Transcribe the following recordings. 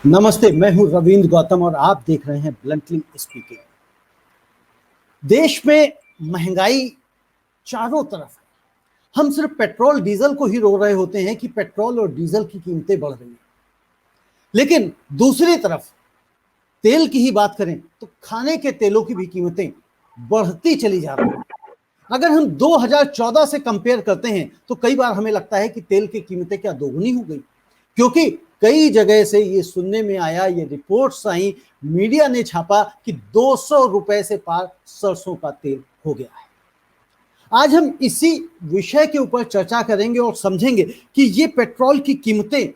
नमस्ते, मैं हूं रविंद्र गौतम और आप देख रहे हैं ब्लंटली स्पीकिंग। देश में महंगाई चारों तरफ है। हम सिर्फ पेट्रोल डीजल को ही रो रहे होते हैं कि पेट्रोल और डीजल की कीमतें बढ़ रही हैं, लेकिन दूसरी तरफ तेल की ही बात करें तो खाने के तेलों की भी कीमतें बढ़ती चली जा रही हैं। अगर हम 2014 से कंपेयर करते हैं तो कई बार हमें लगता है कि तेल की कीमतें क्या दोगुनी हो गई, क्योंकि कई जगह से ये सुनने में आया, ये रिपोर्ट्स आई, मीडिया ने छापा कि 200 रुपए से पार सरसों का तेल हो गया है। आज हम इसी विषय के ऊपर चर्चा करेंगे और समझेंगे कि ये पेट्रोल की कीमतें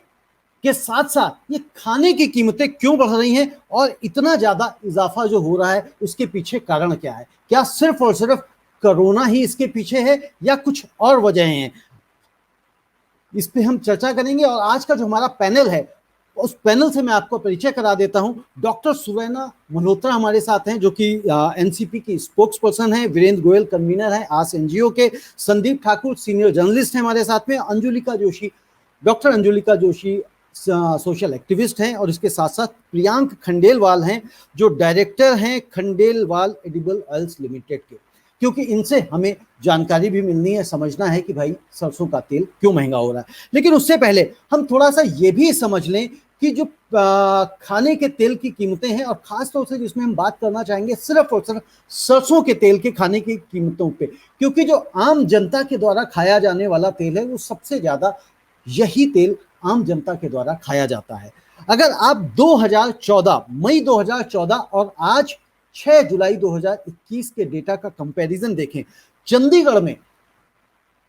के साथ साथ ये खाने की कीमतें क्यों बढ़ रही हैं और इतना ज्यादा इजाफा जो हो रहा है उसके पीछे कारण क्या है। क्या सिर्फ और सिर्फ कोरोना ही इसके पीछे है या कुछ और वजहें हैं, इस पे हम चर्चा करेंगे। और आज का जो हमारा पैनल है उस पैनल से मैं आपको परिचय करा देता हूं। डॉक्टर सुवैना मल्होत्रा हमारे साथ हैं, जो कि एनसीपी की स्पोक्स पर्सन है। वीरेंद्र गोयल कन्वीनर है आस एनजीओ के। संदीप ठाकुर सीनियर जर्नलिस्ट हैं हमारे साथ में। Anjulika Joshi, doctor Anjulika Joshi social activist हैं। और इसके साथ साथ प्रियांक खंडेलवाल हैं, जो डायरेक्टर हैं खंडेलवाल एडिबल ऑयल्स लिमिटेड के। क्योंकि इनसे हमें जानकारी भी मिलनी है, समझना है कि भाई सरसों का तेल क्यों महंगा हो रहा है। लेकिन उससे पहले हम थोड़ा सा ये भी समझ लें कि जो खाने के तेल की कीमतें हैं, और खास तौर से जिसमें हम बात करना चाहेंगे सिर्फ और सिर्फ सरसों के तेल के खाने की कीमतों पे, क्योंकि जो आम जनता के द्वारा खाया जाने वाला तेल है वो सबसे ज्यादा यही तेल आम जनता के द्वारा खाया जाता है। अगर आप 2014 मई 2014 और आज 6 जुलाई 2021 के डेटा का कंपैरिजन देखें, चंडीगढ़ में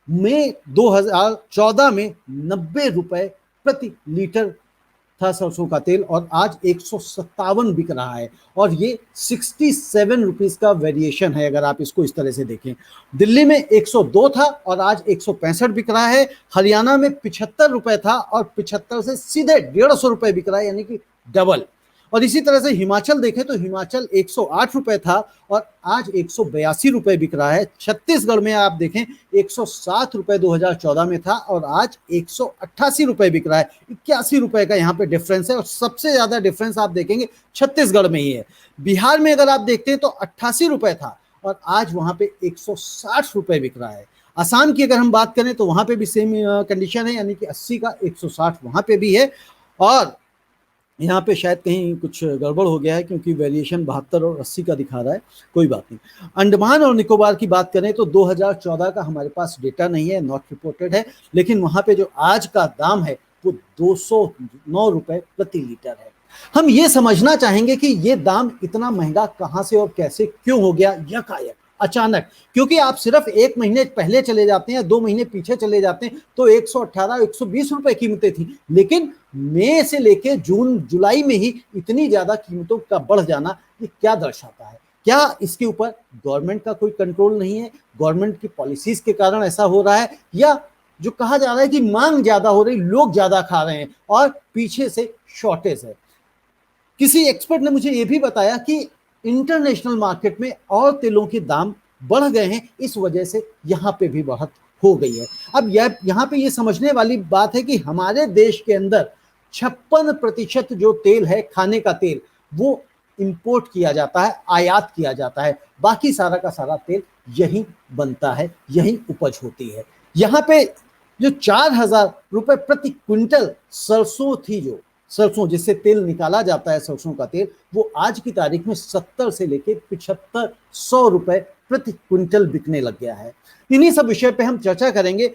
मई 2014 में 90 रुपए प्रति लीटर था सरसों का तेल और आज 157 बिक रहा है। और ये 67 रुपीज का वेरिएशन है अगर आप इसको इस तरह से देखें। दिल्ली में 102 था और आज 165 बिक रहा है। हरियाणा में 75 रुपए था और 75 से सीधे 150 रुपए बिक रहा है, यानी कि डबल। और इसी तरह से हिमाचल देखें तो हिमाचल 108 रुपए था और आज 182 रुपए बिक रहा है। छत्तीसगढ़ में आप देखें 107 रुपए 2014 में था और आज 188 रुपए बिक रहा है। 81 रुपए का यहाँ पे डिफरेंस है और सबसे ज्यादा डिफरेंस आप देखेंगे छत्तीसगढ़ में ही है। बिहार में अगर आप देखते हैं तो 88 रुपए था और आज वहां पे 160 रुपए बिक रहा है। असम की अगर हम बात करें तो वहां पे भी सेम कंडीशन है, यानी कि 80 का 160 वहां पे भी है। और यहाँ पे शायद कहीं कुछ गड़बड़ हो गया है क्योंकि वेरिएशन 72 और 80 का दिखा रहा है, कोई बात नहीं। अंडमान और निकोबार की बात करें तो 2014 का हमारे पास डेटा नहीं है, नॉट रिपोर्टेड है, लेकिन वहां पे जो आज का दाम है वो 209 रुपए प्रति लीटर है। हम ये समझना चाहेंगे कि ये दाम इतना महंगा कहां से और कैसे क्यों हो गया यकायक अचानक, क्योंकि आप सिर्फ एक महीने पहले चले जाते हैं, 2 महीने पीछे चले जाते हैं तो 118 120 रुपए कीमतें थी, लेकिन मई से लेके जून जुलाई में ही इतनी ज्यादा कीमतों का बढ़ जाना ये क्या दर्शाता है? क्या इसके ऊपर गवर्नमेंट का कोई कंट्रोल नहीं है? गवर्नमेंट की पॉलिसीज के कारण ऐसा हो रहा है, या जो कहा जा रहा है कि मांग ज्यादा हो रही, लोग ज्यादा खा रहे हैं और पीछे से शॉर्टेज है? किसी एक्सपर्ट ने मुझे यह भी बताया कि इंटरनेशनल मार्केट में और तेलों के दाम बढ़ गए हैं, इस वजह से यहां पे भी बढ़त हो गई है। अब यहां पे ये समझने वाली बात है कि हमारे देश के अंदर 56% जो तेल है, खाने का तेल, वो इंपोर्ट किया जाता है, आयात किया जाता है। बाकी सारा का सारा तेल यहीं बनता है, यहीं उपज होती है। यहाँ पे जो 4,000 रुपए प्रति क्विंटल सरसों थी, जो सरसों जिससे तेल निकाला जाता है, सरसों का तेल, वो आज की तारीख में 70 से लेके 75 100 रुपए प्रति क्विंटल बिकने लग गया है। इन्हीं सब विषय पे हम चर्चा करेंगे।